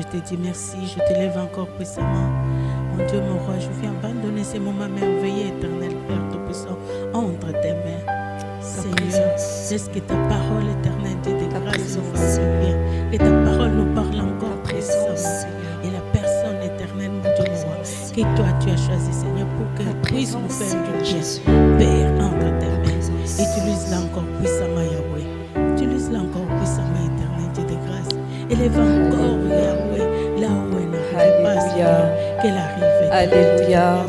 je te dis merci, je t'élève encore puissamment. Mon Dieu, mon roi, je viens abandonner ces moments merveilleux, éternel Père Tout-Puissant, entre tes mains. Seigneur, laisse que ta parole éternelle, Dieu de grâce, nous fasse du bien. Et ta parole nous parle encore puissamment. Et la personne éternelle, mon Dieu, mon roi, que toi tu as choisi, Seigneur, pour qu'elle puisse nous faire du bien. Père, entre tes mains. Utilise-la encore puissamment, Yahweh. Utilise-la encore puissamment, éternel, Dieu de grâce. Élève encore, Yahweh, là où elle n'arrive pas, Seigneur, qu'elle arrive. Alléluia.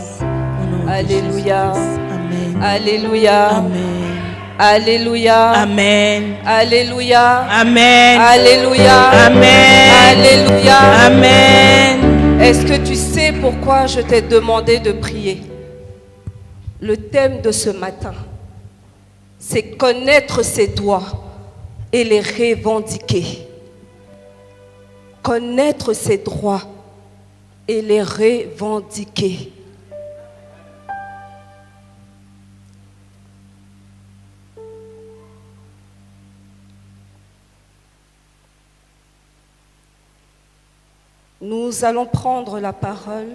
Alléluia. Amen. Alléluia. Amen. Alléluia. Amen. Alléluia. Amen. Alléluia. Amen. Alléluia. Amen. Est-ce que tu sais pourquoi je t'ai demandé de prier? Le thème de ce matin, c'est connaître ses droits et les revendiquer. Connaître ses droits et les revendiquer. Nous allons prendre la parole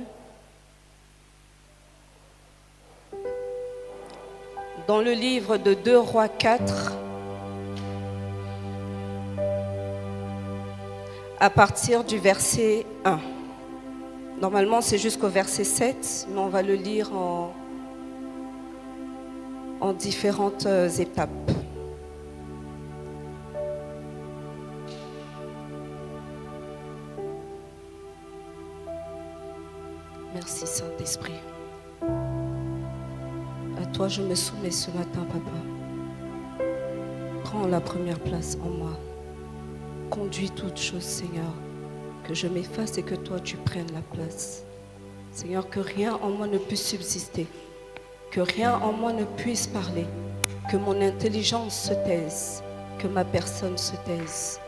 dans le livre de 2 Rois 4, à partir du verset 1. Normalement, c'est jusqu'au verset 7, mais on va le lire en différentes étapes. Merci Saint-Esprit. À toi je me soumets ce matin, Papa. Prends la première place en moi. Conduis toutes choses, Seigneur. Que je m'efface et que toi tu prennes la place. Seigneur, que rien en moi ne puisse subsister. Que rien en moi ne puisse parler. Que mon intelligence se taise. Que ma personne se taise.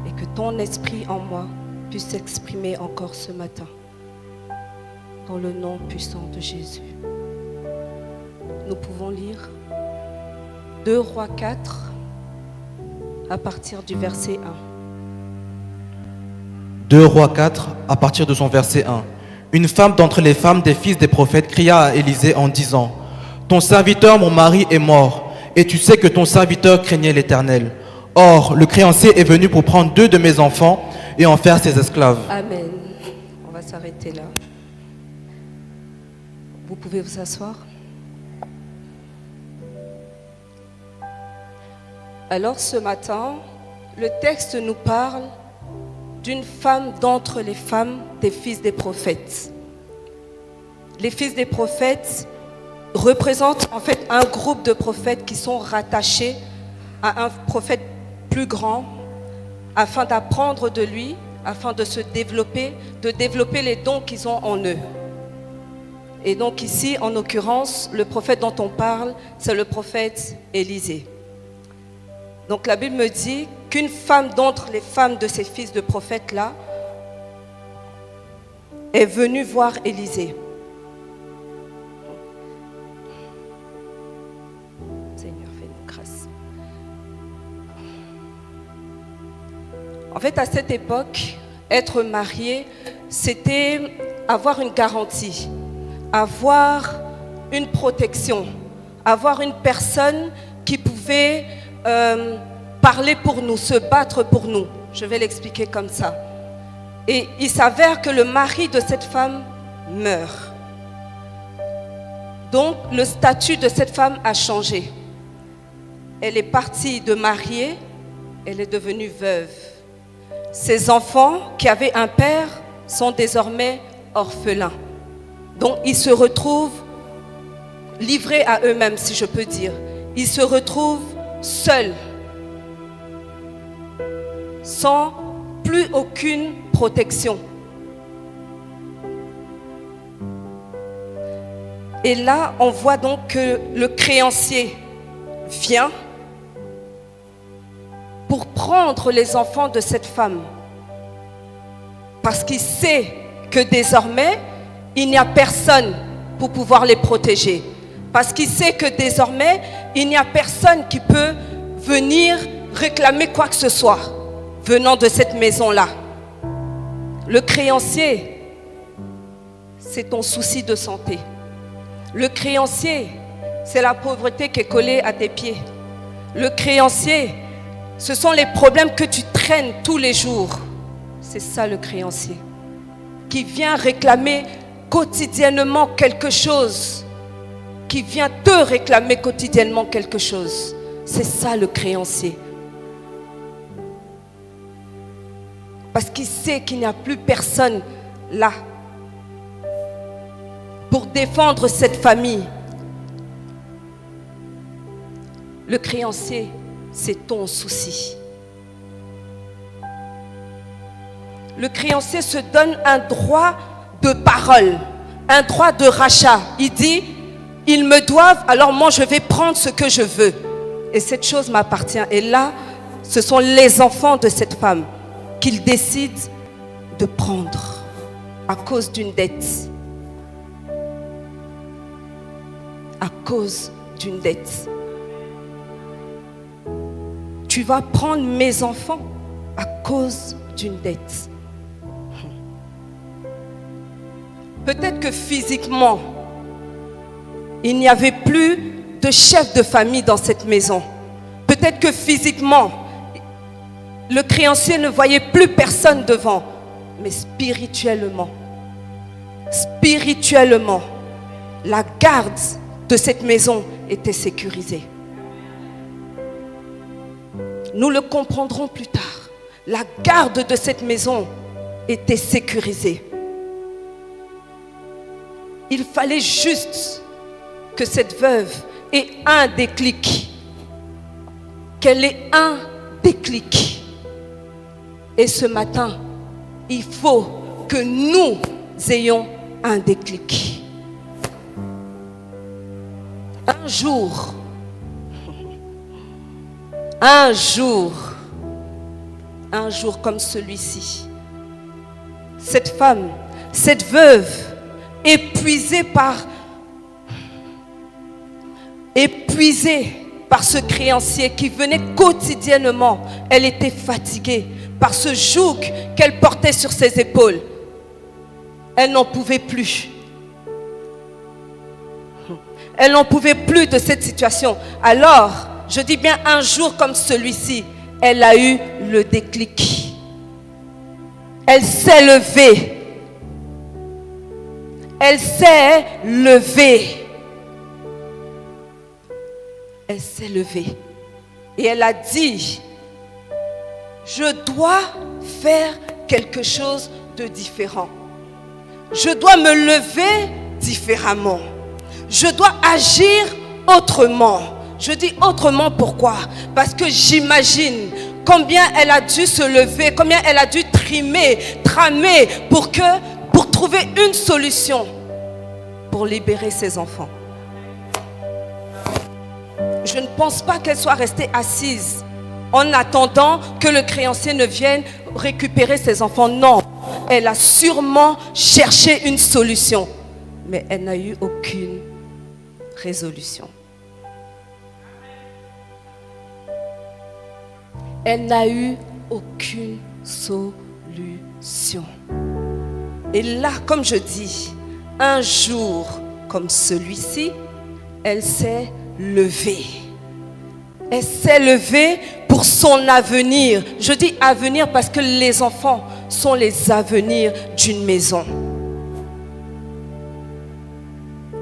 Et que ton esprit en moi puisse s'exprimer encore ce matin. Dans le nom puissant de Jésus. Nous pouvons lire 2 Rois 4 à partir du verset 1. 2 Rois 4 à partir de son verset 1. Une femme d'entre les femmes des fils des prophètes cria à Élisée en disant: ton serviteur, mon mari, est mort, et tu sais que ton serviteur craignait l'Éternel. Or, le créancier est venu pour prendre 2 de mes enfants et en faire ses esclaves. Amen. On va s'arrêter là. Vous pouvez vous asseoir. Alors ce matin, le texte nous parle d'une femme d'entre les femmes des fils des prophètes. Les fils des prophètes représentent en fait un groupe de prophètes qui sont rattachés à un prophète plus grand afin d'apprendre de lui, afin de se développer, de développer les dons qu'ils ont en eux. Et donc ici, en l'occurrence, le prophète dont on parle, c'est le prophète Élisée. Donc la Bible me dit qu'une femme d'entre les femmes de ces fils de prophètes-là est venue voir Élisée. Seigneur, fais-nous grâce. En fait, à cette époque, être marié, c'était avoir une garantie. Avoir une protection, avoir une personne qui pouvait parler pour nous, se battre pour nous. Je vais l'expliquer comme ça. Et il s'avère que le mari de cette femme meurt. Donc le statut de cette femme a changé. Elle est partie de mariée, elle est devenue veuve. Ses enfants qui avaient un père sont désormais orphelins. Donc ils se retrouvent livrés à eux-mêmes, si je peux dire. Ils se retrouvent seuls, sans plus aucune protection. Et là, on voit donc que le créancier vient pour prendre les enfants de cette femme. Parce qu'il sait que désormais, il n'y a personne pour pouvoir les protéger. Parce qu'il sait que désormais, il n'y a personne qui peut venir réclamer quoi que ce soit venant de cette maison-là. Le créancier, c'est ton souci de santé. Le créancier, c'est la pauvreté qui est collée à tes pieds. Le créancier, ce sont les problèmes que tu traînes tous les jours. C'est ça le créancier, qui vient réclamer quotidiennement quelque chose, qui vient te réclamer quotidiennement quelque chose. C'est ça le créancier. Parce qu'il sait qu'il n'y a plus personne là pour défendre cette famille. Le créancier, c'est ton souci. Le créancier se donne un droit de parole, un droit de rachat. Il dit, ils me doivent, alors moi je vais prendre ce que je veux. Et cette chose m'appartient. Et là, ce sont les enfants de cette femme qu'il décide de prendre à cause d'une dette. À cause d'une dette. Tu vas prendre mes enfants à cause d'une dette. Peut-être que physiquement, il n'y avait plus de chef de famille dans cette maison. Peut-être que physiquement, le créancier ne voyait plus personne devant. Mais spirituellement, la garde de cette maison était sécurisée. Nous le comprendrons plus tard. La garde de cette maison était sécurisée. Il fallait juste que cette veuve ait un déclic. Qu'elle ait un déclic. Et ce matin, il faut que nous ayons un déclic. Un jour comme celui-ci, cette femme, cette veuve, épuisée par ce créancier qui venait quotidiennement, elle était fatiguée par ce joug qu'elle portait sur ses épaules. Elle n'en pouvait plus. Elle n'en pouvait plus de cette situation. Alors, je dis bien un jour comme celui-ci, elle a eu le déclic. Elle s'est levée. Elle s'est levée. Elle s'est levée. Et elle a dit, je dois faire quelque chose de différent. Je dois me lever différemment. Je dois agir autrement. Je dis autrement pourquoi? Parce que j'imagine combien elle a dû se lever, combien elle a dû tramer pour trouver une solution pour libérer ses enfants. Je ne pense pas qu'elle soit restée assise en attendant que le créancier ne vienne récupérer ses enfants. Non, elle a sûrement cherché une solution, mais elle n'a eu aucune résolution. Elle n'a eu aucune solution. Et là, comme je dis, un jour comme celui-ci, elle s'est levée. Elle s'est levée pour son avenir. Je dis avenir parce que les enfants sont les avenirs d'une maison.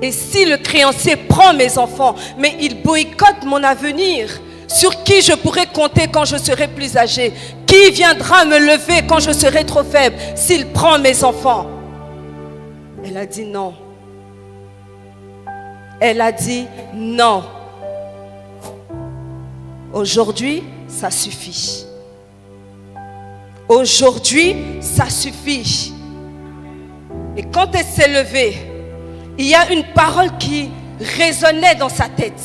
Et si le créancier prend mes enfants, mais il boycotte mon avenir, sur qui je pourrai compter quand je serai plus âgée? Qui viendra me lever quand je serai trop faible s'il prend mes enfants? Elle a dit non. Elle a dit non. Aujourd'hui, ça suffit. Aujourd'hui, ça suffit. Et quand elle s'est levée, il y a une parole qui résonnait dans sa tête.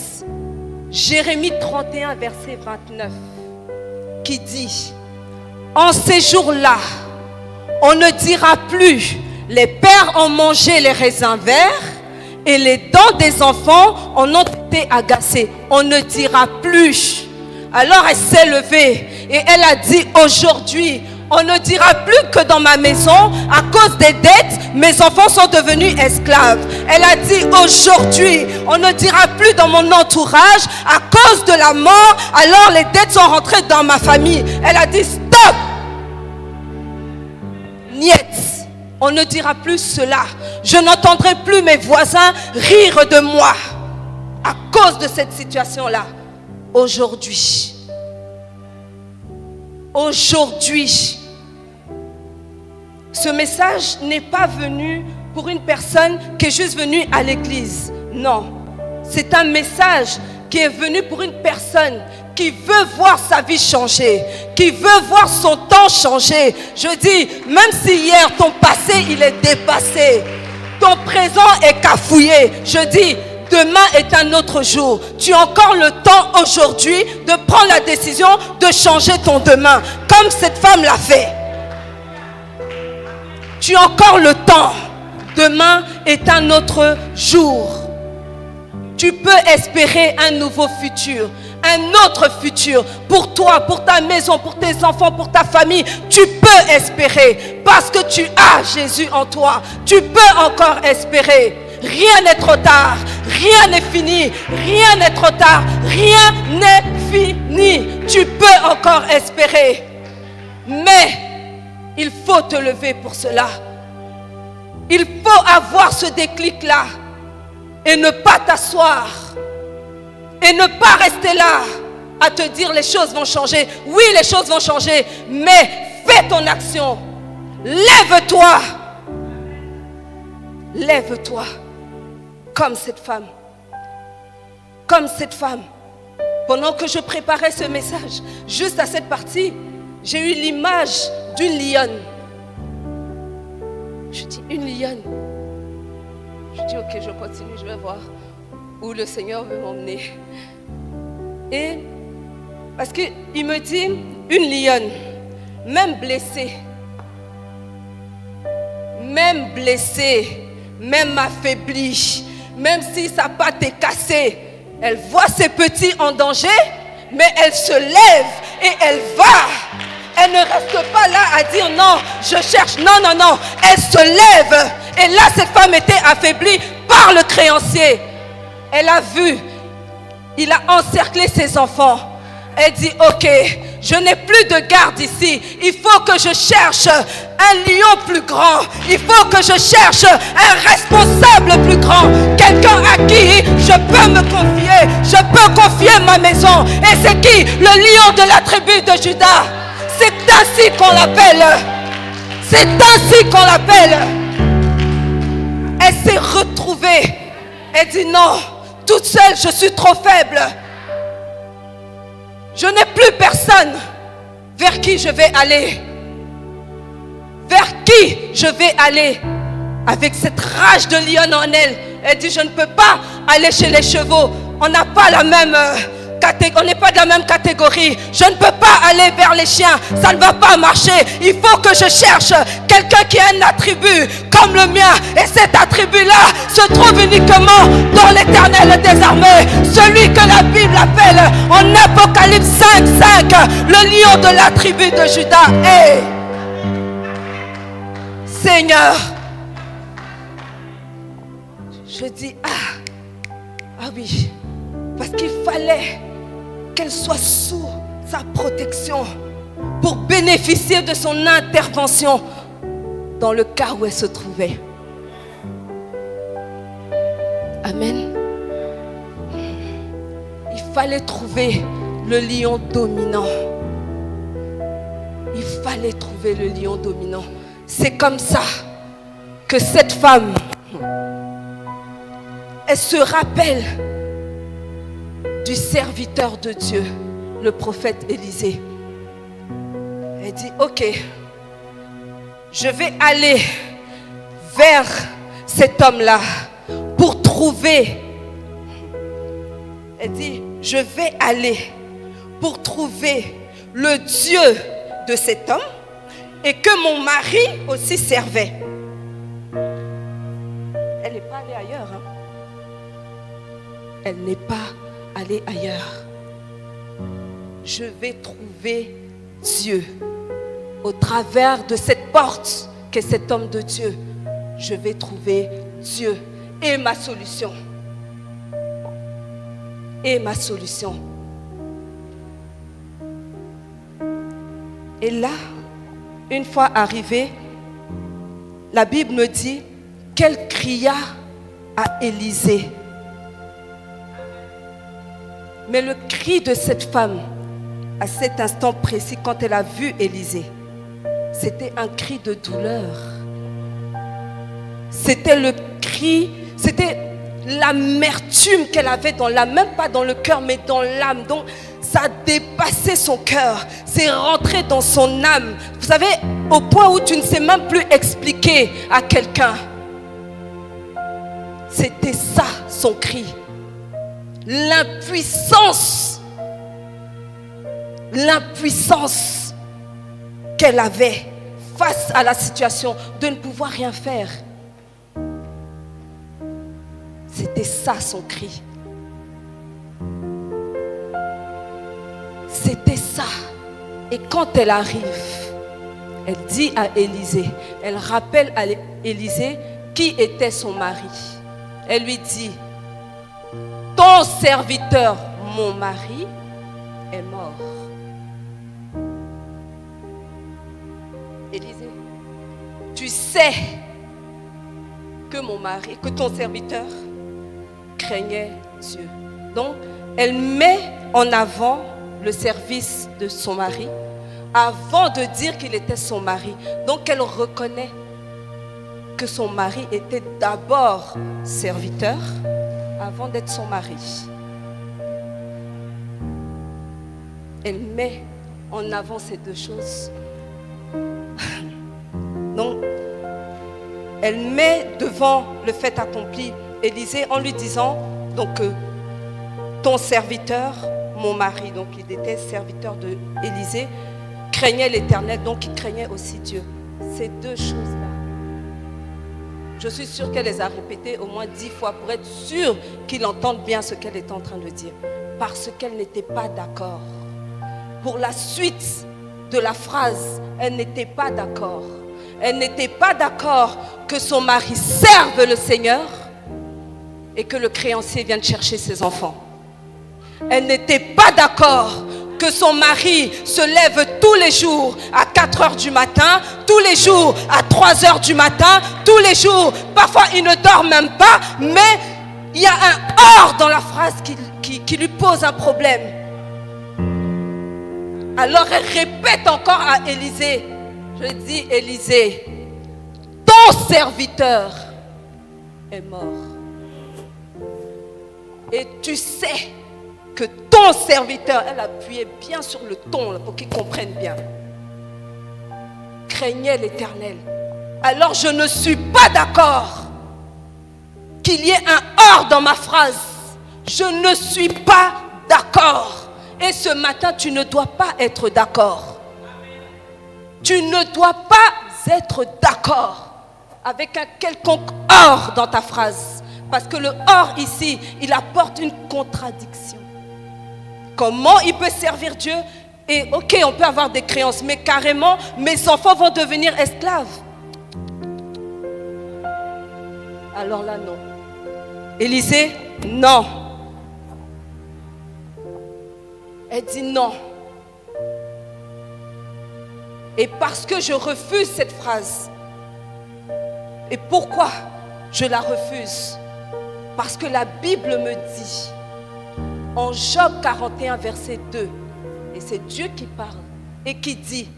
Jérémie 31, verset 29, qui dit, en ces jours-là, on ne dira plus, les pères ont mangé les raisins verts et les dents des enfants en ont été agacées. On ne dira plus. Alors elle s'est levée et elle a dit, aujourd'hui, on ne dira plus que dans ma maison, à cause des dettes, mes enfants sont devenus esclaves. Elle a dit aujourd'hui, on ne dira plus dans mon entourage, à cause de la mort, alors les dettes sont rentrées dans ma famille. Elle a dit stop. Niet. On ne dira plus cela. Je n'entendrai plus mes voisins rire de moi à cause de cette situation-là. Aujourd'hui, ce message n'est pas venu pour une personne qui est juste venue à l'église. Non, c'est un message qui est venu pour une personne qui veut voir sa vie changer, qui veut voir son temps changer. Je dis, même si hier ton passé il est dépassé, ton présent est cafouillé, je dis, demain est un autre jour. Tu as encore le temps aujourd'hui de prendre la décision de changer ton demain, comme cette femme l'a fait. Tu as encore le temps. Demain est un autre jour. Tu peux espérer un nouveau futur, un autre futur pour toi, pour ta maison, pour tes enfants, pour ta famille. Tu peux espérer parce que tu as Jésus en toi. Tu peux encore espérer. Rien n'est trop tard, rien n'est fini, rien n'est trop tard, rien n'est fini. Tu peux encore espérer, mais il faut te lever pour cela. Il faut avoir ce déclic-là et ne pas t'asseoir et ne pas rester là à te dire les choses vont changer. Oui, les choses vont changer, mais fais ton action. Lève-toi. Lève-toi. Comme cette femme. Comme cette femme. Pendant que je préparais ce message, juste à cette partie, j'ai eu l'image d'une lionne. Je dis, une lionne. Je dis, ok, je continue, je vais voir où le Seigneur veut m'emmener. Et parce qu'il me dit, une lionne, même blessée, même affaiblie, même si sa patte est cassée, elle voit ses petits en danger, mais elle se lève et elle va. Elle ne reste pas là à dire non, je cherche. Non, non, non. Elle se lève. Et là, cette femme était affaiblie par le créancier. Elle a vu. Il a encerclé ses enfants. Elle dit, ok, je n'ai plus de garde ici. Il faut que je cherche un lion plus grand. Il faut que je cherche un responsable plus grand. Quelqu'un à qui je peux me confier. Je peux confier ma maison. Et c'est qui? Le lion de la tribu de Juda. C'est ainsi qu'on l'appelle. C'est ainsi qu'on l'appelle. Elle s'est retrouvée. Elle dit non, toute seule, je suis trop faible. Je n'ai plus personne vers qui je vais aller. Vers qui je vais aller? Avec cette rage de lionne en elle. Elle dit, je ne peux pas aller chez les chevaux. On n'a pas la même... on n'est pas de la même catégorie. Je ne peux pas aller vers les chiens. Ça ne va pas marcher. Il faut que je cherche quelqu'un qui a un attribut comme le mien. Et cet attribut-là se trouve uniquement dans l'Éternel des armées. Celui que la Bible appelle en Apocalypse 5:5 le lion de la tribu de Juda. Hey, Seigneur, je dis ah oui, parce qu'il fallait qu'elle soit sous sa protection pour bénéficier de son intervention dans le cas où elle se trouvait. Amen. Il fallait trouver le lion dominant. Il fallait trouver le lion dominant. C'est comme ça que cette femme, elle se rappelle du serviteur de Dieu, le prophète Élisée. Elle dit, ok, je vais aller vers cet homme-là pour trouver. Elle dit, je vais aller pour trouver le Dieu de cet homme et que mon mari aussi servait. Elle n'est pas allée ailleurs. Elle n'est pas allée ailleurs. Je vais trouver Dieu. au travers de cette porte qu'est cet homme de Dieu, je vais trouver Dieu et ma solution. Et ma solution. Et là, une fois arrivé, la Bible me dit qu'elle cria à Élisée. Mais le cri de cette femme, à cet instant précis, quand elle a vu Élisée, c'était un cri de douleur. C'était le cri, c'était l'amertume qu'elle avait dans l'âme, même pas dans le cœur, mais dans l'âme. Donc, ça a dépassé son cœur, c'est rentré dans son âme. Vous savez, au point où tu ne sais même plus expliquer à quelqu'un. C'était ça, son cri. L'impuissance qu'elle avait face à la situation de ne pouvoir rien faire. C'était ça son cri. C'était ça. Et quand elle arrive, elle dit à Élisée, elle rappelle à Élisée qui était son mari. Elle lui dit, ton serviteur, mon mari, est mort. Élisée, tu sais que mon mari, que ton serviteur craignait Dieu. Donc, elle met en avant le service de son mari avant de dire qu'il était son mari. Donc, elle reconnaît que son mari était d'abord serviteur avant d'être son mari. Elle met en avant ces deux choses. Donc, elle met devant le fait accompli Élisée en lui disant donc ton serviteur, mon mari, donc il était serviteur de Élisée, craignait l'Éternel, donc il craignait aussi Dieu. Ces deux choses-là, je suis sûre qu'elle les a répétées au moins 10 fois pour être sûre qu'il entende bien ce qu'elle est en train de dire. Parce qu'elle n'était pas d'accord. Pour la suite de la phrase, elle n'était pas d'accord. Elle n'était pas d'accord que son mari serve le Seigneur et que le créancier vienne chercher ses enfants. Elle n'était pas d'accord que son mari se lève tous les jours à 4 heures du matin, tous les jours à 3 heures du matin, tous les jours, parfois il ne dort même pas, mais il y a un or dans la phrase qui lui pose un problème. Alors elle répète encore à Élisée, je dis Élisée, ton serviteur est mort. Et tu sais que ton serviteur, elle appuyait bien sur le ton là, pour qu'ils comprennent bien, craignait l'Éternel. Alors je ne suis pas d'accord qu'il y ait un or dans ma phrase. Je ne suis pas d'accord. Et ce matin, tu ne dois pas être d'accord. Tu ne dois pas être d'accord avec un quelconque or dans ta phrase. Parce que le or ici, il apporte une contradiction. Comment il peut servir Dieu? Et ok, on peut avoir des créances, mais carrément, mes enfants vont devenir esclaves. Alors là, non. Élisée, non. Elle dit non. Et parce que je refuse cette phrase, et pourquoi je la refuse? Parce que la Bible me dit, en Job 41, verset 2, et c'est Dieu qui parle, et qui dit,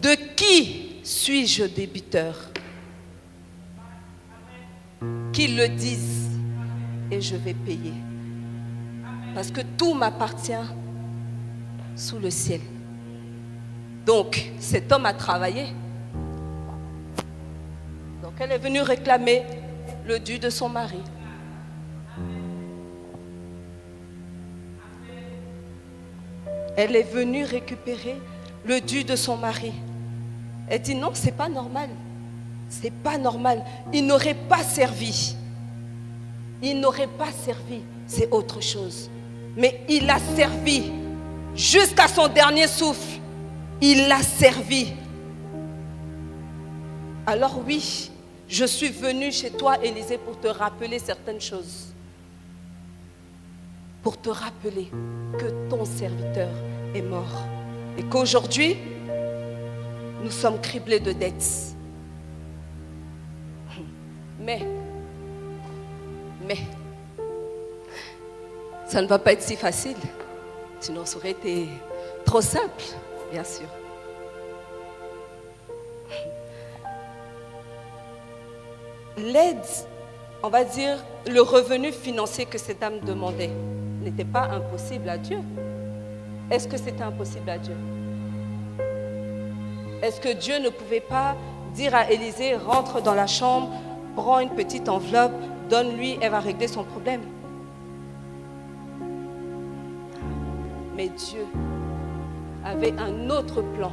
de qui suis-je débiteur? Qu'ils le disent, et je vais payer. Parce que tout m'appartient sous le ciel. Donc, cet homme a travaillé. Donc, elle est venue réclamer le dû de son mari. Elle est venue récupérer le dû de son mari. Elle dit non, c'est pas normal. C'est pas normal. Il n'aurait pas servi. Il n'aurait pas servi. C'est autre chose. Mais il a servi jusqu'à son dernier souffle. Il l'a servi Alors oui, je suis venue chez toi, Élisée, pour te rappeler certaines choses. Pour te rappeler que ton serviteur est mort. Et qu'aujourd'hui, nous sommes criblés de dettes. Mais, ça ne va pas être si facile. Sinon, ça aurait été trop simple, bien sûr. L'aide, on va dire, le revenu financier que cette dame demandait n'était pas impossible à Dieu. Est-ce que c'était impossible à Dieu? Est-ce que Dieu ne pouvait pas dire à Élisée, rentre dans la chambre, prends une petite enveloppe, donne-lui, elle va régler son problème? Mais Dieu avait un autre plan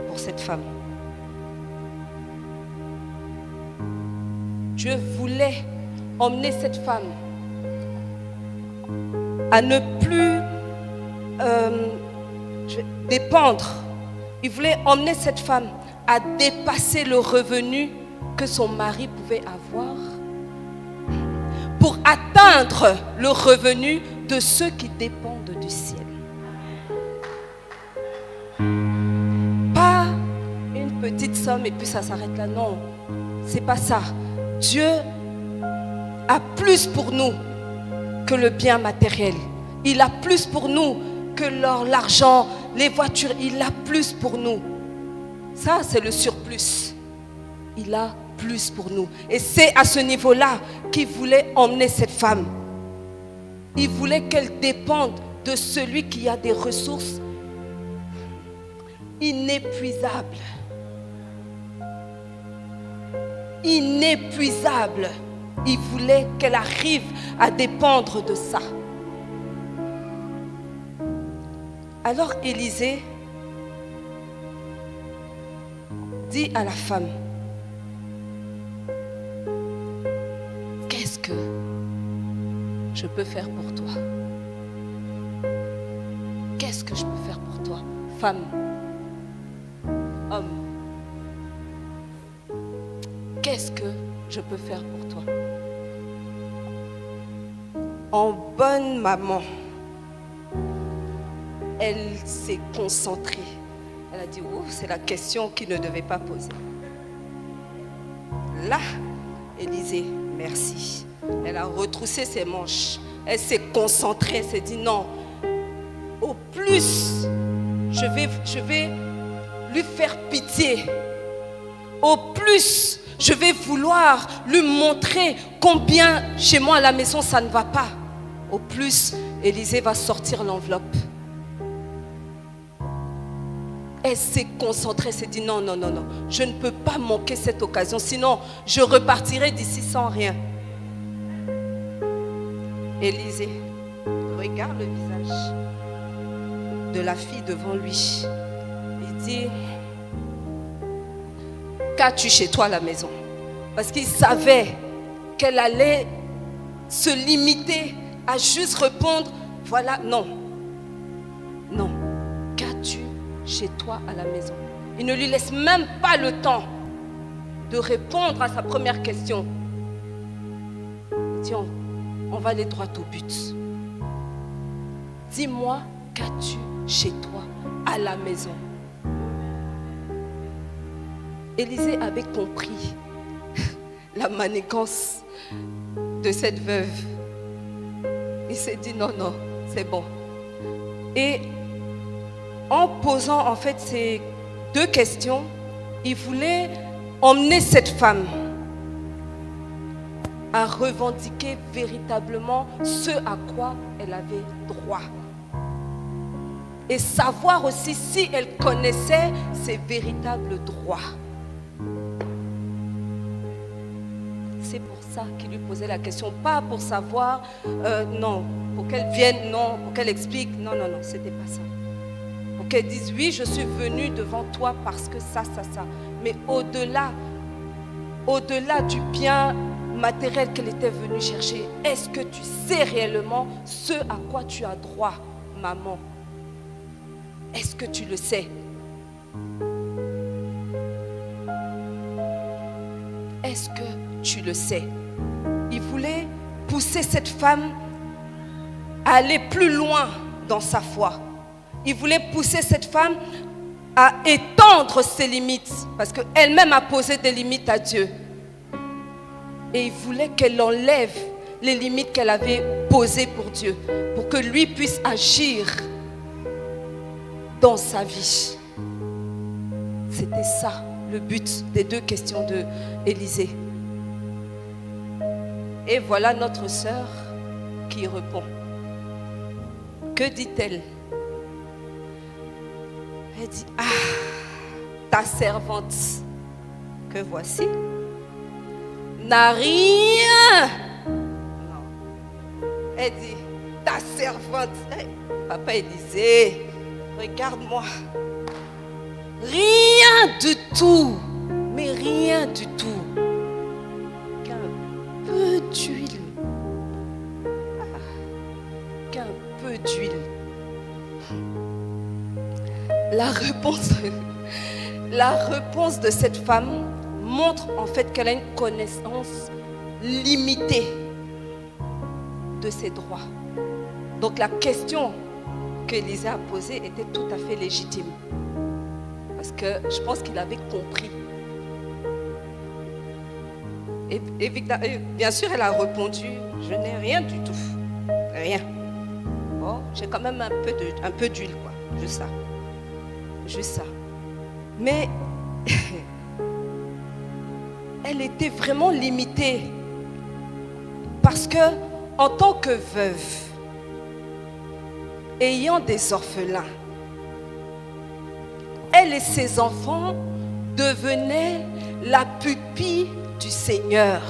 pour cette femme. Dieu voulait emmener cette femme à ne plus dépendre. Il voulait emmener cette femme à dépasser le revenu que son mari pouvait avoir pour atteindre le revenu de ceux qui dépendent du ciel. Pas une petite somme et puis ça s'arrête là. Non, c'est pas ça. Dieu a plus pour nous que le bien matériel. Il a plus pour nous que l'argent, les voitures. Il a plus pour nous. Ça, c'est le surplus. Il a plus pour nous. Et c'est à ce niveau-là qu'il voulait emmener cette femme. Il voulait qu'elle dépende de celui qui a des ressources inépuisables. Inépuisable. Il voulait qu'elle arrive à dépendre de ça. Alors Élisée dit à la femme, qu'est-ce que je peux faire pour toi? Qu'est-ce que je peux faire pour toi? Femme, homme, qu'est-ce que je peux faire pour toi? En bonne maman, elle s'est concentrée. Elle a dit, oh, c'est la question qu'il ne devait pas poser. Là, Élisée, merci. Elle a retroussé ses manches. Elle s'est concentrée, elle s'est dit, non, au plus, je vais lui faire pitié. Au plus, je vais vouloir lui montrer combien chez moi à la maison ça ne va pas. Au plus, Élisée va sortir l'enveloppe. Elle s'est concentrée, elle s'est dit non, je ne peux pas manquer cette occasion, sinon je repartirai d'ici sans rien. Élisée regarde le visage de la fille devant lui. Il dit, qu'as-tu chez toi à la maison? Parce qu'il savait qu'elle allait se limiter à juste répondre, voilà, non. Qu'as-tu chez toi à la maison? Il ne lui laisse même pas le temps de répondre à sa première question. Il dit, on va aller droit au but. Dis-moi, qu'as-tu chez toi à la maison? Élisée avait compris la manigance de cette veuve. Il s'est dit non, c'est bon. Et en posant en fait ces deux questions, il voulait emmener cette femme à revendiquer véritablement ce à quoi elle avait droit. Et savoir aussi si elle connaissait ses véritables droits. C'est pour ça qu'il lui posait la question, pas pour savoir, non, pour qu'elle vienne, non, pour qu'elle explique, non, c'était pas ça. Pour qu'elle dise, oui, je suis venue devant toi parce que ça. Mais au-delà du bien matériel qu'elle était venue chercher, est-ce que tu sais réellement ce à quoi tu as droit, maman? Est-ce que tu le sais? est-ce que tu le sais? Il voulait pousser cette femme à aller plus loin dans sa foi. Il voulait pousser cette femme à étendre ses limites, parce qu'elle-même a posé des limites à Dieu. Et il voulait qu'elle enlève les limites qu'elle avait posées pour Dieu, pour que lui puisse agir dans sa vie. C'était ça le but des 2 questions de Élisée. Et voilà notre sœur qui répond. Que dit-elle? Elle dit, ah, ta servante que voici n'a rien. Non. Elle dit, ta servante. Hey, papa Élisée, regarde-moi. Rien du tout, mais rien du tout. Qu'un peu d'huile. Qu'un peu d'huile. La réponse de cette femme montre en fait qu'elle a une connaissance limitée de ses droits. Donc la question qu'Élisée a posée était tout à fait légitime. Parce que je pense qu'il avait compris. Et bien sûr, elle a répondu, je n'ai rien du tout. Rien. Bon, j'ai quand même un peu d'huile, quoi. Juste ça. Juste ça. Mais elle était vraiment limitée. Parce que, en tant que veuve, ayant des orphelins, elle et ses enfants devenaient la pupille du Seigneur.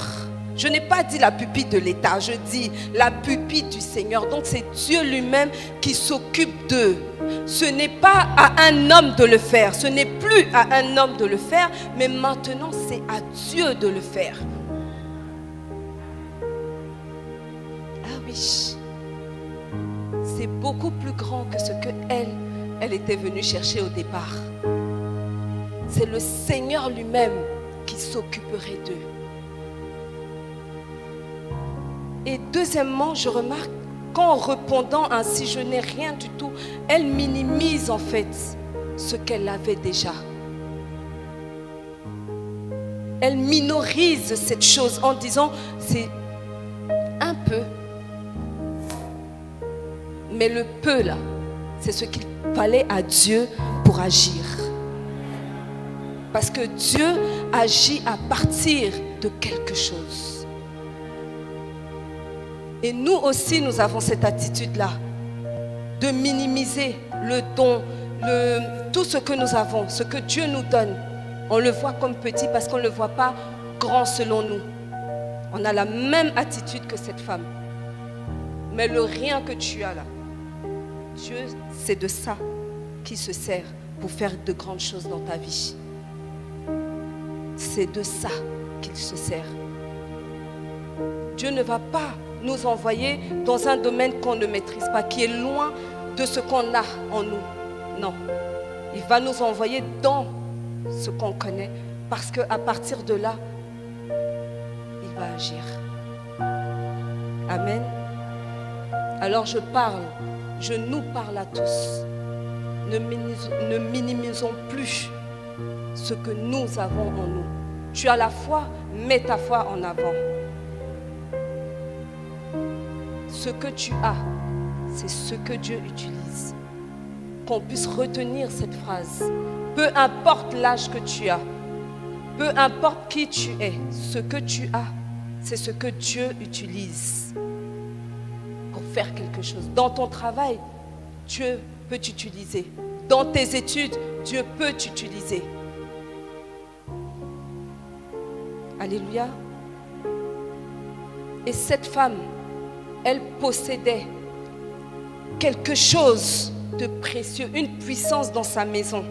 Je n'ai pas dit la pupille de l'État, je dis la pupille du Seigneur. Donc c'est Dieu lui-même qui s'occupe d'eux. Ce n'est pas à un homme de le faire, ce n'est plus à un homme de le faire, mais maintenant c'est à Dieu de le faire. Ah oui, c'est beaucoup plus grand que ce que elle était venue chercher au départ. C'est le Seigneur lui-même qui s'occuperait d'eux. Et deuxièmement, je remarque qu'en répondant ainsi, je n'ai rien du tout, elle minimise en fait ce qu'elle avait déjà. Elle minorise cette chose en disant c'est un peu. Mais le peu là, c'est ce qu'il fallait à Dieu pour agir. Parce que Dieu agit à partir de quelque chose. Et nous aussi, nous avons cette attitude-là de minimiser le don, tout ce que nous avons, ce que Dieu nous donne. On le voit comme petit parce qu'on ne le voit pas grand selon nous. On a la même attitude que cette femme. Mais le rien que tu as là, Dieu, c'est de ça qu'il se sert pour faire de grandes choses dans ta vie. C'est de ça qu'il se sert. Dieu ne va pas nous envoyer dans un domaine qu'on ne maîtrise pas, qui est loin de ce qu'on a en nous. Non. Il va nous envoyer dans ce qu'on connaît, parce qu'à partir de là, il va agir. Amen. Alors je nous parle à tous. Ne minimisons plus ce que nous avons en nous. Tu as la foi, mets ta foi en avant. Ce que tu as, c'est ce que Dieu utilise. Qu'on puisse retenir cette phrase. Peu importe l'âge que tu as, peu importe qui tu es, ce que tu as, c'est ce que Dieu utilise pour faire quelque chose. Dans ton travail, Dieu peut t'utiliser. Dans tes études, Dieu peut t'utiliser. Alléluia. Et cette femme, elle possédait quelque chose de précieux, une puissance dans sa maison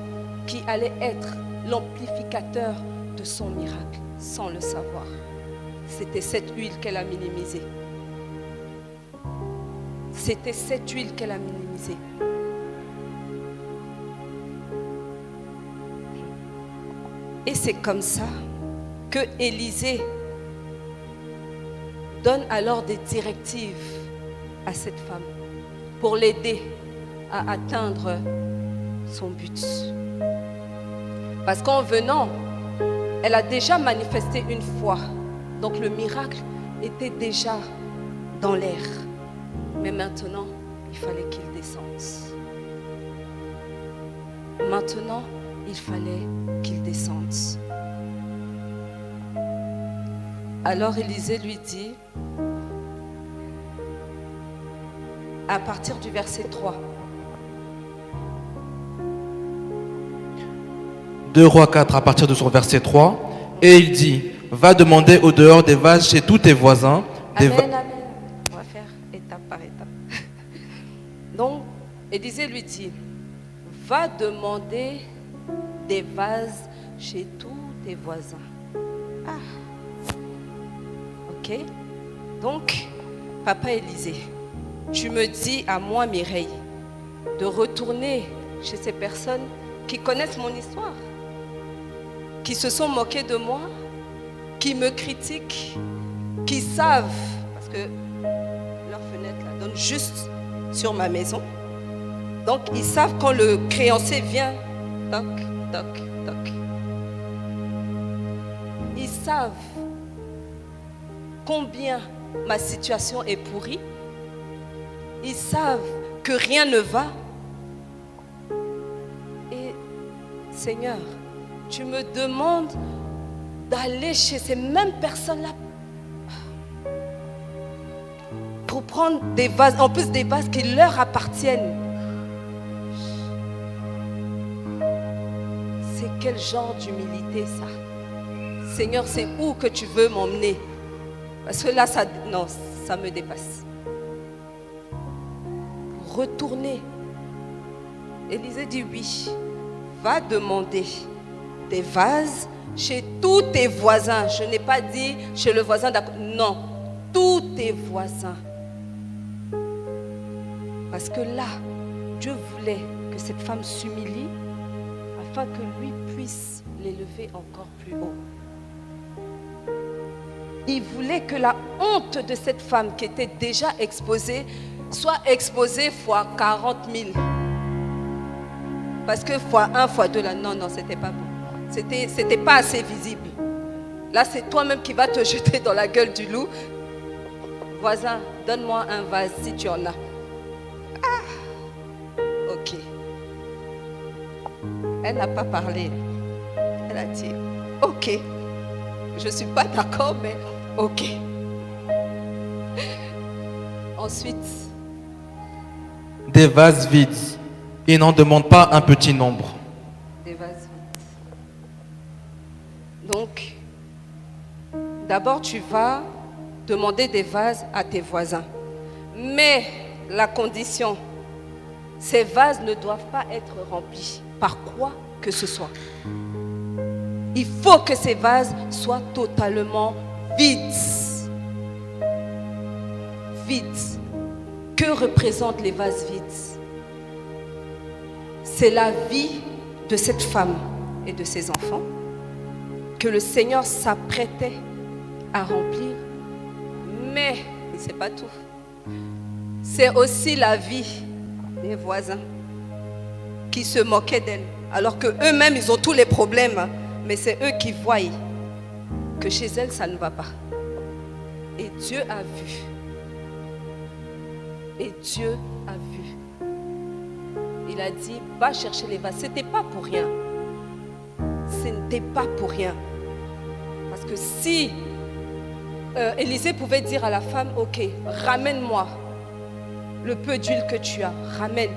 qui allait être l'amplificateur de son miracle, sans le savoir. C'était cette huile qu'elle a minimisée. C'était cette huile qu'elle a minimisée. Et c'est comme ça que Élisée donne alors des directives à cette femme pour l'aider à atteindre son but. Parce qu'en venant, elle a déjà manifesté une foi. Donc le miracle était déjà dans l'air. Mais maintenant, il fallait qu'il descende. Maintenant, il fallait qu'il descende. Alors Élisée lui dit, à partir du verset 3, 2 Rois 4 à partir de son verset 3, et il dit, va demander au dehors des vases chez tous tes voisins. Amen, amen. On va faire étape par étape. Donc, Élisée lui dit, va demander des vases chez tous tes voisins. Ah. Ok. Donc, papa Élisée, tu me dis à moi, Mireille, de retourner chez ces personnes qui connaissent mon histoire, qui se sont moquées de moi, qui me critiquent, qui savent, parce que leur fenêtre là, donne juste sur ma maison. Donc, ils savent quand le créancier vient, toc, toc, toc. Ils savent combien ma situation est pourrie. Ils savent que rien ne va. Et Seigneur, tu me demandes d'aller chez ces mêmes personnes-là pour prendre des vases, en plus des vases qui leur appartiennent. C'est quel genre d'humilité ça? Seigneur, c'est où que tu veux m'emmener? Parce que là, ça me dépasse. Retourner. Élisée dit oui. Va demander des vases chez tous tes voisins. Je n'ai pas dit chez le voisin d'accord. Non, tous tes voisins. Parce que là, Dieu voulait que cette femme s'humilie afin que lui puisse l'élever encore plus haut. Il voulait que la honte de cette femme qui était déjà exposée soit exposée fois 40 000. Parce que fois 1, fois 2, là, non, c'était pas bon. C'était pas assez visible. Là, c'est toi-même qui vas te jeter dans la gueule du loup. Voisin, donne-moi un vase si tu en as. Ah, ok. Elle n'a pas parlé. Elle a dit, ok. Je ne suis pas d'accord, mais ok. Ensuite, des vases vides. Il n'en demande pas un petit nombre. Des vases vides. Donc, d'abord, tu vas demander des vases à tes voisins. Mais la condition, ces vases ne doivent pas être remplis par quoi que ce soit. Il faut que ces vases soient totalement vides. Vides. Que représentent les vases vides? C'est la vie de cette femme et de ses enfants que le Seigneur s'apprêtait à remplir. Mais, ce n'est pas tout. C'est aussi la vie des voisins qui se moquaient d'elle. Alors qu'eux-mêmes, ils ont tous les problèmes. Mais c'est eux qui voient que chez elle, ça ne va pas. Et Dieu a vu. Et Dieu a vu. Il a dit, va chercher les vases. Ce n'était pas pour rien. Ce n'était pas pour rien. Parce que si Élisée pouvait dire à la femme, ok, ramène-moi le peu d'huile que tu as. Ramène.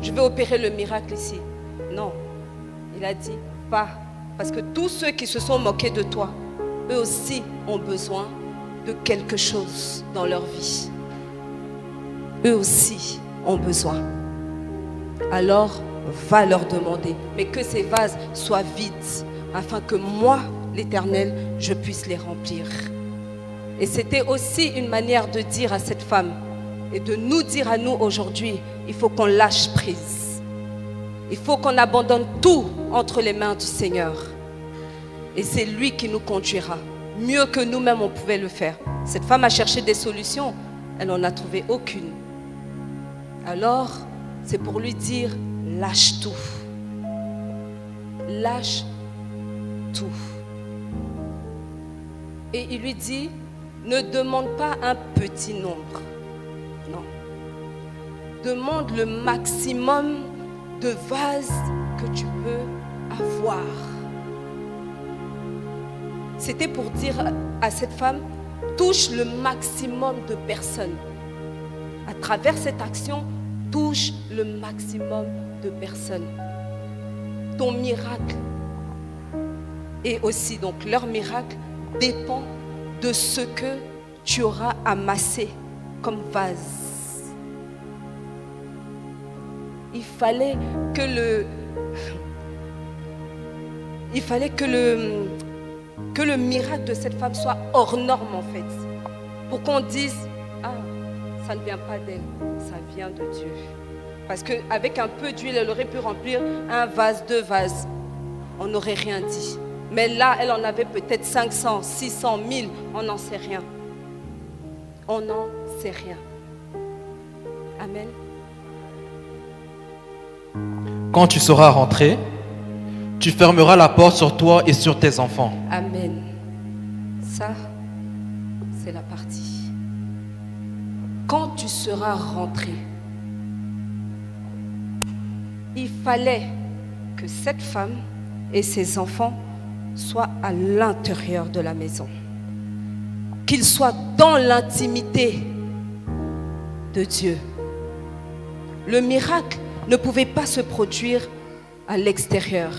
Je vais opérer le miracle ici. Non. Il a dit, va. Parce que tous ceux qui se sont moqués de toi, eux aussi ont besoin de quelque chose dans leur vie. Eux aussi ont besoin. Alors, va leur demander. Mais que ces vases soient vides, afin que moi, l'Éternel, je puisse les remplir. Et c'était aussi une manière de dire à cette femme, et de nous dire à nous aujourd'hui, il faut qu'on lâche prise. Il faut qu'on abandonne tout entre les mains du Seigneur. Et c'est lui qui nous conduira. Mieux que nous-mêmes, on pouvait le faire. Cette femme a cherché des solutions. Elle n'en a trouvé aucune. Alors, c'est pour lui dire, lâche tout. Lâche tout. Et il lui dit, ne demande pas un petit nombre. Non. Demande le maximum de vases que tu peux avoir. C'était pour dire à cette femme, touche le maximum de personnes. À travers cette action, touche le maximum de personnes. Ton miracle et aussi donc leur miracle dépend de ce que tu auras amassé comme vase. Il fallait que le miracle de cette femme soit hors norme en fait. Pour qu'on dise, ah, ça ne vient pas d'elle, ça vient de Dieu. Parce qu'avec un peu d'huile, elle aurait pu remplir un vase, 2 vases. On n'aurait rien dit. Mais là, elle en avait peut-être 500, 600, 1000, on n'en sait rien. On n'en sait rien. Amen. Quand tu seras rentré, tu fermeras la porte sur toi et sur tes enfants. Amen. Ça, c'est la partie. Quand tu seras rentré, il fallait que cette femme et ses enfants soient à l'intérieur de la maison. Qu'ils soient dans l'intimité de Dieu. Le miracle ne pouvait pas se produire à l'extérieur,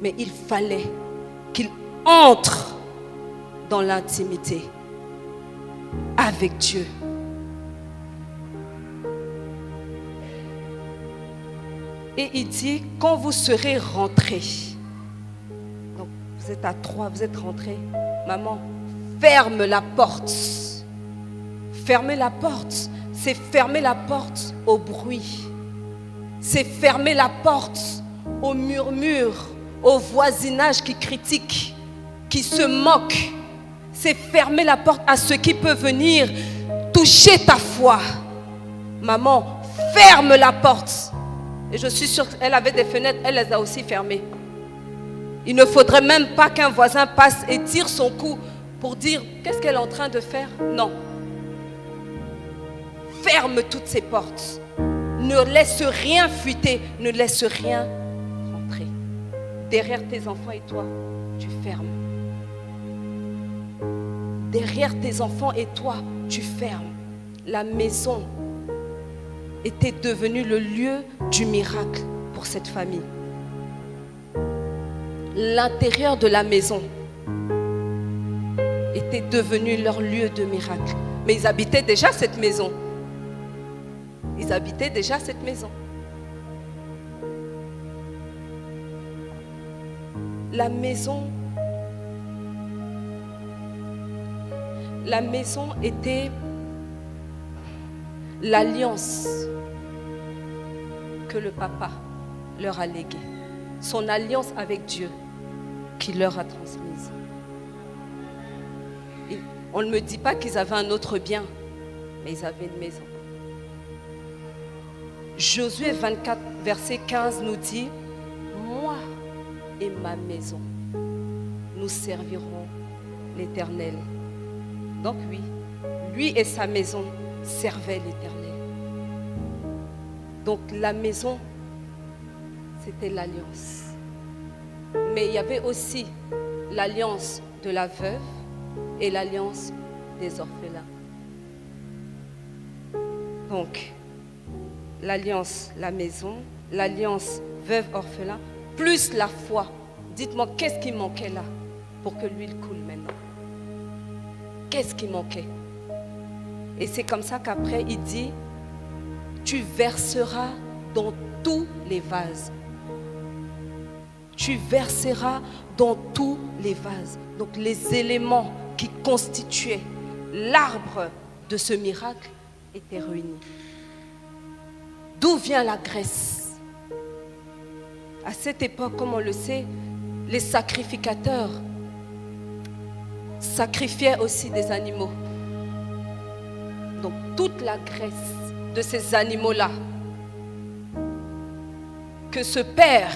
mais il fallait qu'il entre dans l'intimité avec Dieu. Et il dit, quand vous serez rentrés, donc vous êtes à 3, vous êtes rentrés, maman, ferme la porte. Fermez la porte, c'est fermer la porte au bruit. C'est fermer la porte au murmure, au voisinage qui critique, qui se moque. C'est fermer la porte à ce qui peut venir toucher ta foi. Maman, ferme la porte. Et je suis sûre qu'elle avait des fenêtres, elle les a aussi fermées. Il ne faudrait même pas qu'un voisin passe et tire son coup pour dire qu'est-ce qu'elle est en train de faire. Non. Ferme toutes ces portes. Ne laisse rien fuiter, ne laisse rien rentrer. Derrière tes enfants et toi, tu fermes. Derrière tes enfants et toi, tu fermes. La maison était devenue le lieu du miracle pour cette famille. L'intérieur de la maison était devenu leur lieu de miracle. Mais ils habitaient déjà cette maison. Ils habitaient déjà cette maison. La maison était l'alliance que le papa leur a léguée. Son alliance avec Dieu qu'il leur a transmise. Et on ne me dit pas qu'ils avaient un autre bien, mais ils avaient une maison. Josué 24, verset 15 nous dit, moi et ma maison, nous servirons l'Éternel. Donc oui, lui et sa maison servaient l'Éternel. Donc la maison, c'était l'alliance. Mais il y avait aussi l'alliance de la veuve et l'alliance des orphelins. Donc, l'alliance, la maison, l'alliance veuve-orphelin, plus la foi. Dites-moi, qu'est-ce qui manquait là pour que l'huile coule maintenant? Qu'est-ce qui manquait? Et c'est comme ça qu'après, il dit, tu verseras dans tous les vases. Tu verseras dans tous les vases. Donc les éléments qui constituaient l'arbre de ce miracle étaient réunis. D'où vient la graisse? À cette époque, comme on le sait, les sacrificateurs sacrifiaient aussi des animaux. Donc toute la graisse de ces animaux-là que ce père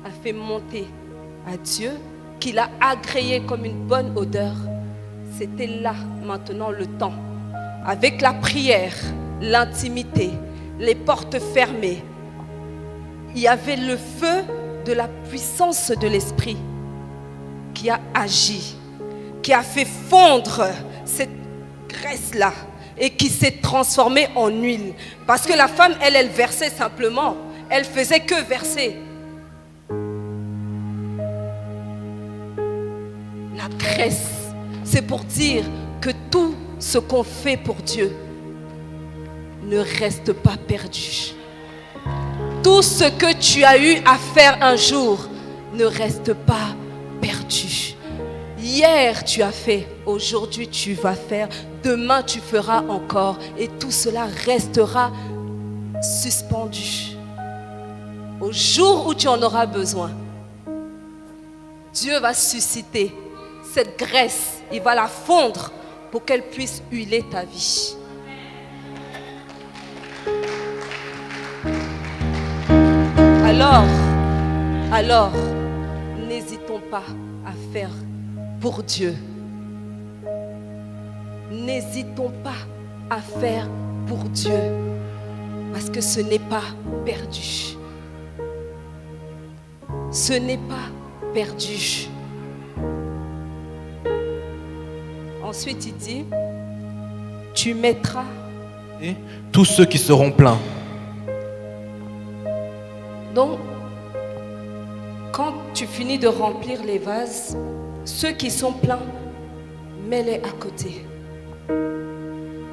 a fait monter à Dieu, qu'il a agréé comme une bonne odeur, c'était là maintenant le temps. Avec la prière, l'intimité, les portes fermées, il y avait le feu de la puissance de l'esprit qui a agi, qui a fait fondre cette graisse-là et qui s'est transformée en huile. Parce que la femme, elle versait simplement. Elle faisait que verser. La graisse, c'est pour dire que tout ce qu'on fait pour Dieu ne reste pas perdu. Tout ce que tu as eu à faire un jour ne reste pas perdu. Hier tu as fait, aujourd'hui tu vas faire, demain tu feras encore et tout cela restera suspendu. Au jour où tu en auras besoin, Dieu va susciter cette graisse, il va la fondre pour qu'elle puisse huiler ta vie. Alors, n'hésitons pas à faire pour Dieu. N'hésitons pas à faire pour Dieu, parce que ce n'est pas perdu. Ce n'est pas perdu. Ensuite, il dit, tu mettras et tous ceux qui seront pleins. Donc, quand tu finis de remplir les vases, ceux qui sont pleins, mets-les à côté.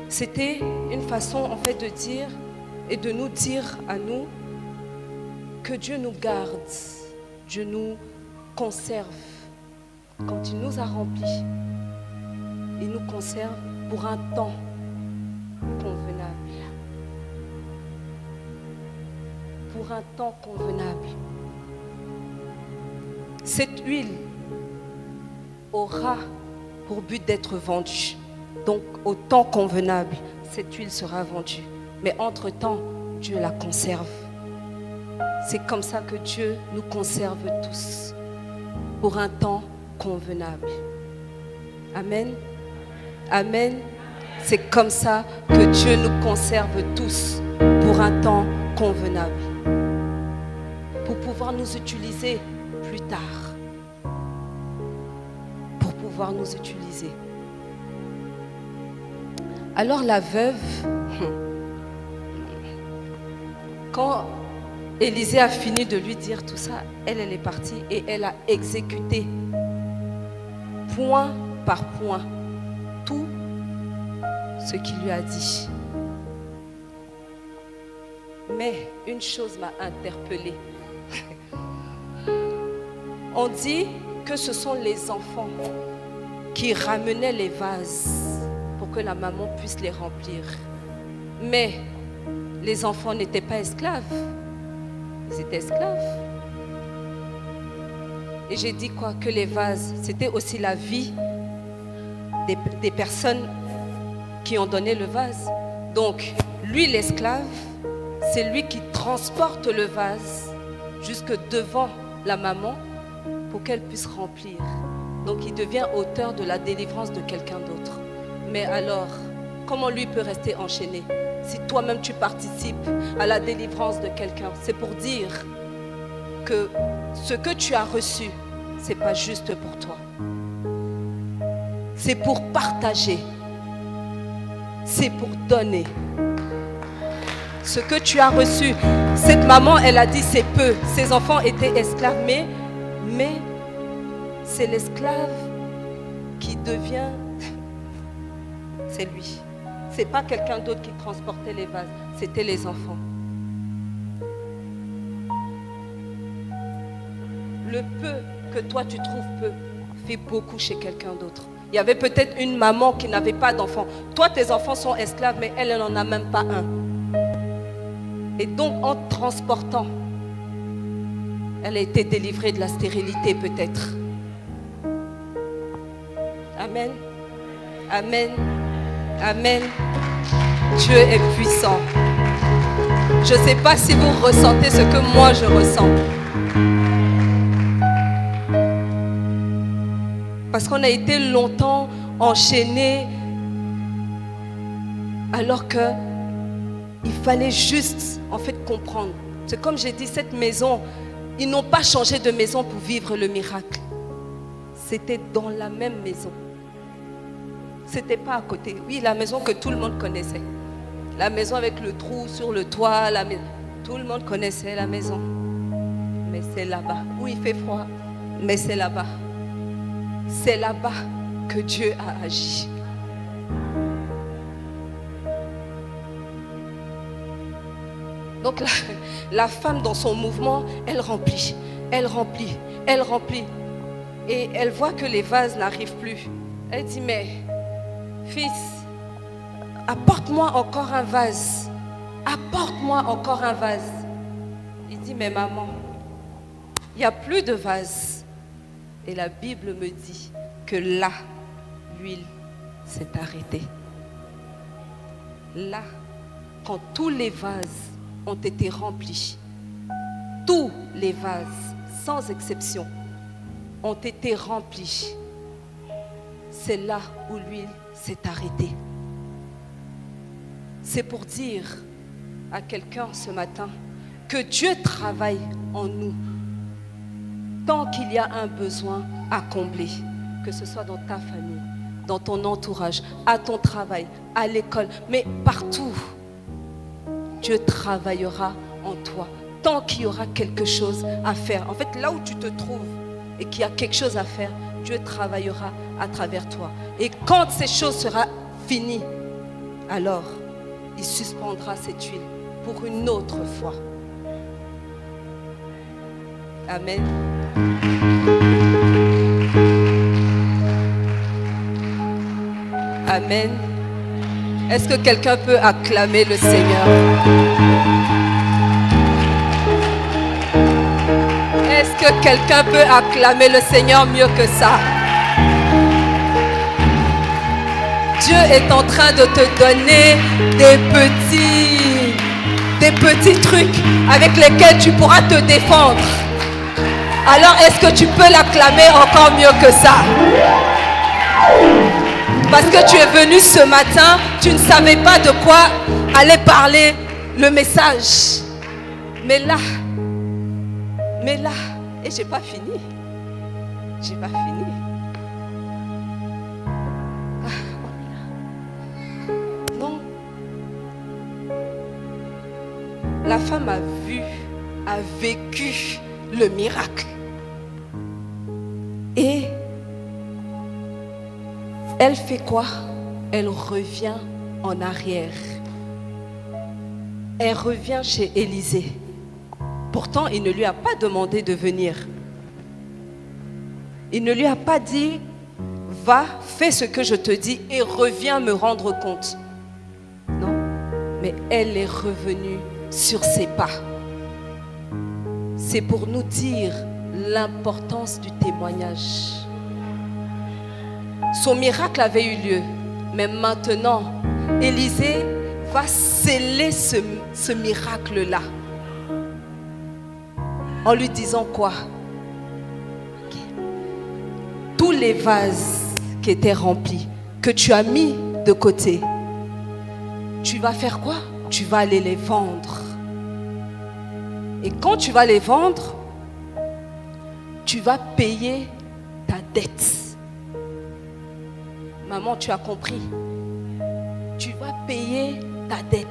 C'était une façon en fait de dire et de nous dire à nous que Dieu nous garde, Dieu nous conserve. Quand il nous a remplis, il nous conserve pour un temps convenable. Pour un temps convenable. Cette huile aura pour but d'être vendue. Donc, au temps convenable, cette huile sera vendue. Mais entre-temps, Dieu la conserve. C'est comme ça que Dieu nous conserve tous. Pour un temps convenable. Amen. Amen. C'est comme ça que Dieu nous conserve tous pour un temps convenable. Pour pouvoir nous utiliser plus tard. Pour pouvoir nous utiliser. Alors la veuve, quand Élisée a fini de lui dire tout ça, elle est partie et elle a exécuté point par point tout ce qu'il lui a dit. Mais une chose m'a interpellée. On dit que ce sont les enfants qui ramenaient les vases pour que la maman puisse les remplir. Mais les enfants n'étaient pas esclaves. Ils étaient esclaves. Et j'ai dit quoi? Que les vases, c'était aussi la vie des personnes qui ont donné le vase. Donc, lui l'esclave, c'est lui qui transporte le vase jusque devant la maman pour qu'elle puisse remplir. Donc, il devient auteur de la délivrance de quelqu'un d'autre. Mais alors, comment lui peut rester enchaîné? Si toi-même tu participes à la délivrance de quelqu'un, c'est pour dire que ce que tu as reçu, c'est pas juste pour toi. C'est pour partager. C'est pour donner. Ce que tu as reçu, cette maman, elle a dit c'est peu. Ses enfants étaient esclaves, mais c'est l'esclave qui devient, c'est lui. C'est pas quelqu'un d'autre qui transportait les vases, c'était les enfants. Le peu que toi tu trouves peu, fait beaucoup chez quelqu'un d'autre. Il y avait peut-être une maman qui n'avait pas d'enfants. Toi, tes enfants sont esclaves, mais elle n'en a même pas un. Et donc, en transportant, elle a été délivrée de la stérilité peut-être. Amen. Amen. Amen. Dieu est puissant. Je ne sais pas si vous ressentez ce que moi je ressens. Parce qu'on a été longtemps enchaînés alors que il fallait juste en fait comprendre. C'est comme j'ai dit, cette maison, ils n'ont pas changé de maison pour vivre le miracle. C'était dans la même maison. C'était pas à côté. Oui, la maison que tout le monde connaissait. La maison avec le trou sur le toit, tout le monde connaissait la maison. Mais c'est là-bas où il fait froid. Mais c'est là-bas. C'est là-bas que Dieu a agi. Donc la femme dans son mouvement, elle remplit, elle remplit, elle remplit. Et elle voit que les vases n'arrivent plus. Elle dit, mais fils, apporte-moi encore un vase. Apporte-moi encore un vase. Il dit, mais maman, il n'y a plus de vase. Et la Bible me dit que là, l'huile s'est arrêtée. Là, quand tous les vases ont été remplis, tous les vases, sans exception, ont été remplis, c'est là où l'huile s'est arrêtée. C'est pour dire à quelqu'un ce matin que Dieu travaille en nous tant qu'il y a un besoin à combler, que ce soit dans ta famille, dans ton entourage, à ton travail, à l'école, mais partout. Dieu travaillera en toi tant qu'il y aura quelque chose à faire. En fait, là où tu te trouves et qu'il y a quelque chose à faire, Dieu travaillera à travers toi. Et quand ces choses seront finies, alors il suspendra cette huile pour une autre fois. Amen. Amen. Est-ce que quelqu'un peut acclamer le Seigneur? Est-ce que quelqu'un peut acclamer le Seigneur mieux que ça? Dieu est en train de te donner des petits trucs avec lesquels tu pourras te défendre. Alors est-ce que tu peux l'acclamer encore mieux que ça? Parce que tu es venu ce matin, tu ne savais pas de quoi allait parler le message. Mais là, et j'ai pas fini. J'ai pas fini. Non. La femme a vécu le miracle. Et elle fait quoi? Elle revient en arrière. Elle revient chez Élisée. Pourtant, il ne lui a pas demandé de venir. Il ne lui a pas dit, va, fais ce que je te dis et reviens me rendre compte. Non, mais elle est revenue sur ses pas. C'est pour nous dire l'importance du témoignage. Son miracle avait eu lieu, mais maintenant, Élisée va sceller ce miracle-là. En lui disant quoi? Tous les vases qui étaient remplis, que tu as mis de côté, tu vas faire quoi? Tu vas aller les vendre. Et quand tu vas les vendre, tu vas payer ta dette. Maman, tu as compris? Tu vas payer ta dette.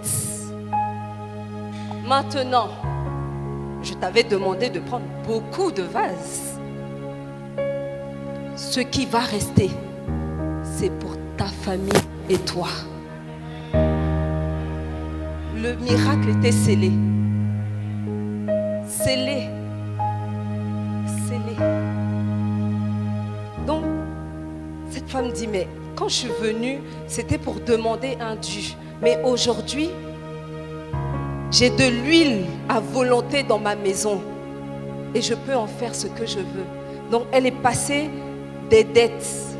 Maintenant, je t'avais demandé de prendre beaucoup de vases. Ce qui va rester, c'est pour ta famille et toi. Le miracle était scellé. Scellé. Scellé. Donc, cette femme dit, mais quand je suis venue, c'était pour demander un dû. Mais aujourd'hui, j'ai de l'huile à volonté dans ma maison et je peux en faire ce que je veux. Donc elle est passée des dettes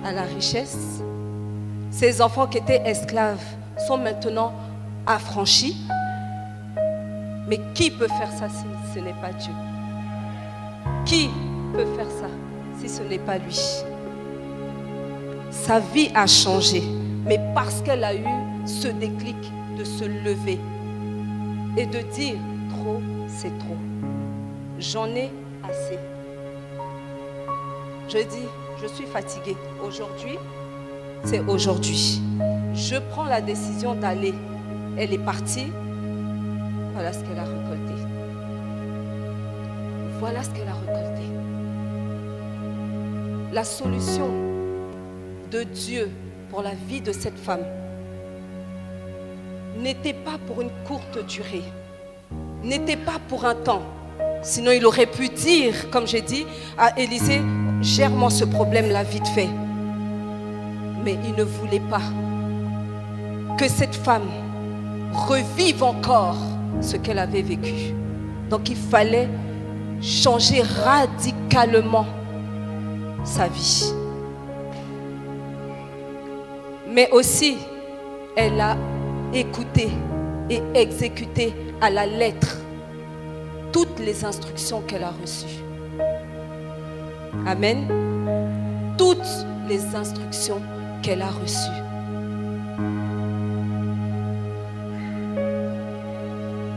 à la richesse. Ses enfants qui étaient esclaves sont maintenant affranchis. Mais qui peut faire ça si ce n'est pas Dieu? Qui peut faire ça si ce n'est pas lui? Sa vie a changé, mais parce qu'elle a eu ce déclic de se lever et de dire trop, c'est trop. J'en ai assez. Je dis, je suis fatiguée. Aujourd'hui, c'est aujourd'hui. Je prends la décision d'aller. Elle est partie. Voilà ce qu'elle a récolté. Voilà ce qu'elle a récolté. La solution de Dieu pour la vie de cette femme n'était pas pour une courte durée, n'était pas pour un temps. Sinon, il aurait pu dire, comme j'ai dit, à Élisée, gère-moi ce problème-là vite fait. Mais il ne voulait pas que cette femme revive encore ce qu'elle avait vécu. Donc, il fallait changer radicalement sa vie. Mais aussi, elle a écouté et exécuté à la lettre toutes les instructions qu'elle a reçues. Amen. Toutes les instructions qu'elle a reçues.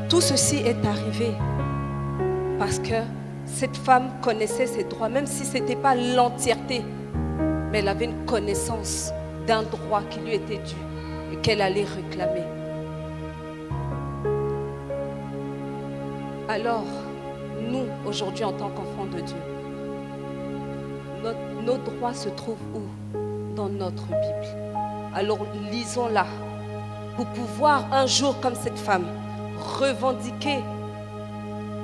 Tout ceci est arrivé parce que cette femme connaissait ses droits, même si ce n'était pas l'entièreté, mais elle avait une connaissance d'un droit qui lui était dû et qu'elle allait réclamer. Alors, nous, aujourd'hui, en tant qu'enfants de Dieu, nos droits se trouvent où? Dans notre Bible. Alors, lisons-la pour pouvoir un jour, comme cette femme, revendiquer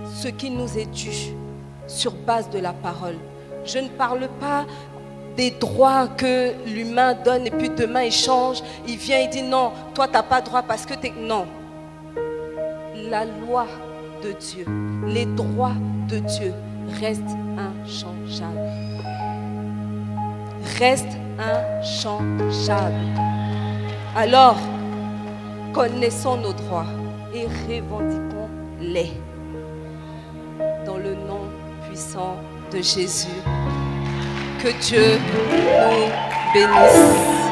ce qui nous est dû sur base de la parole. Je ne parle pas des droits que l'humain donne et puis demain il change, il vient et dit non, toi tu n'as pas droit parce que tu es... Non. La loi de Dieu, les droits de Dieu restent inchangeables. Restent inchangeables. Alors, connaissons nos droits et revendiquons-les. Dans le nom puissant de Jésus. Que Dieu nous bénisse.